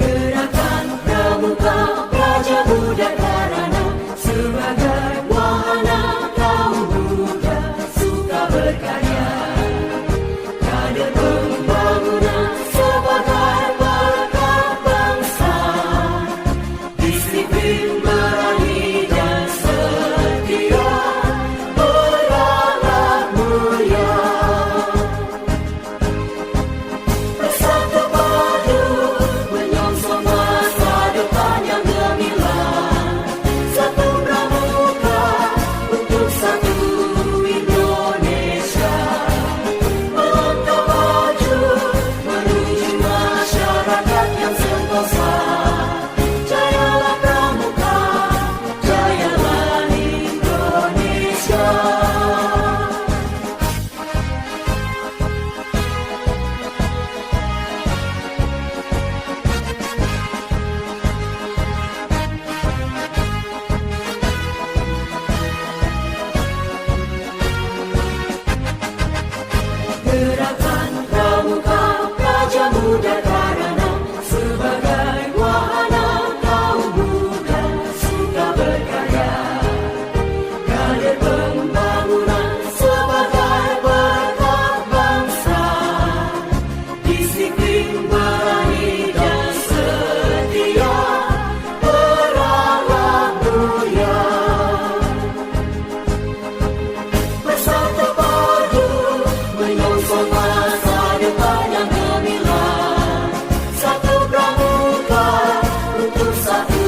Gerakan Pramuka Praja Muda Karana sebagai wahana kaum muda suka berkarya, kader pembangunan sebagai perekat bangsa, disiplin, berani dan setia, berakhlak mulia. Bersatu padu menyongsong masa depan yang gemilang, satu pramuka untuk satu Indonesia, melangkah maju menuju masyarakat yang sentosa. Jayalah pramuka, jayalah Indonesia. Gerakan Pramuka Praja Muda Karana sebagai wahana kaum muda suka berkarya, kader pembangunan sebagai perekat bangsa, disiplin, berani dan setia, berakhlak mulia. Bersatu padu menyongsong masa depan yang gemilang, satu pramuka untuk satu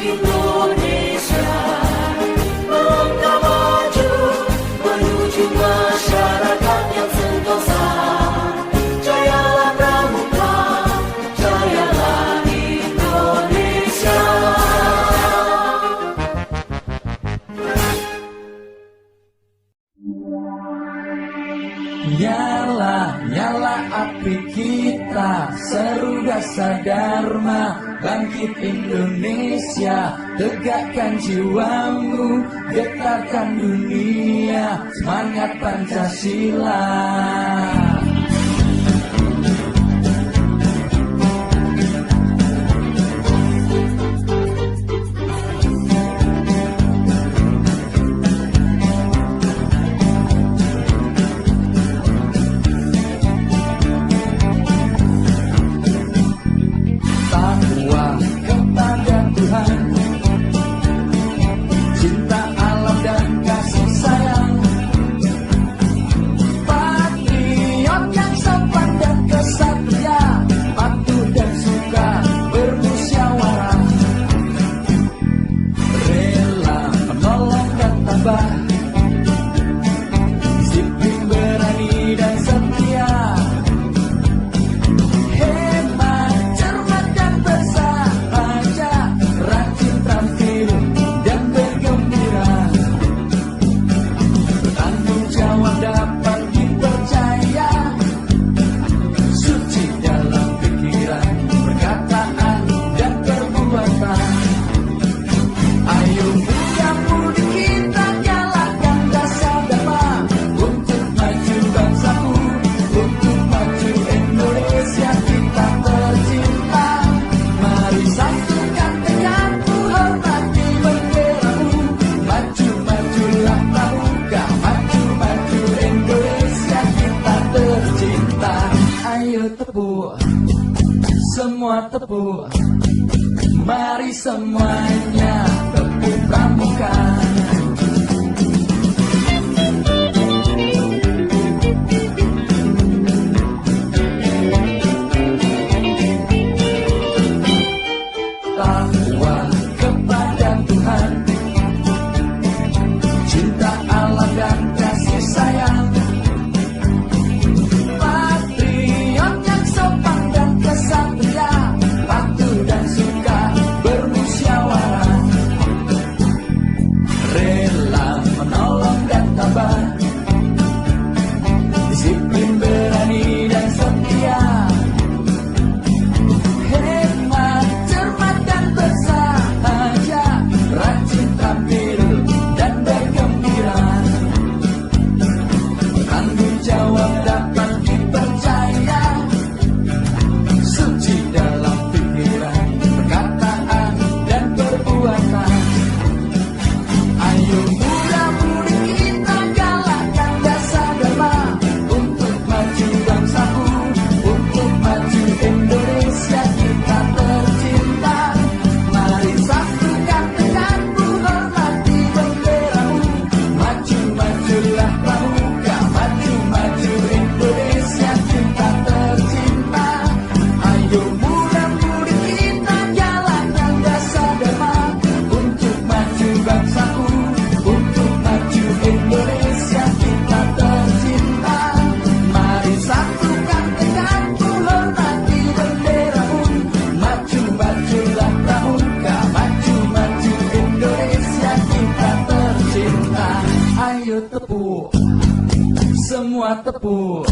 Indonesia, melangkah maju menuju masyarakat yang sentosa. Jayalah pramuka, jayalah Indonesia. Nyala, nyala api kita, seru dasar dharma, bangkit Indonesia, tegakkan jiwamu, getarkan dunia, semangat Pancasila. Takwa kepada Tuhan, cinta alam dan kasih sayang, patriot yang sopan dan kesatria, patuh dan suka bermusyawarah, rela menolong dan tabah, disiplin, berani dan setia, hemat, cermat dan bersahaja, rajin, terampil dan bergembira, bertanggung jawab, dapat dipercaya, suci dalam pikiran, perkataan dan perbuatan. Ayo muda-mudi kita nyalakan dasar dharma untuk maju bangsaku, untuk maju Indonesia kita tercinta. Mari satukan tekadmu, hormati benderamu, maju-majulah pramuka, maju-maju Indonesia kita tercinta. Ayo tepuk, semua tepuk, mari semuanya tepuk pramuka. Takwa kepada Tuhan, cinta alam dan kasih sayang, patriot yang sopan dan kesatria, patuh dan suka bermusyawarah. tepuk.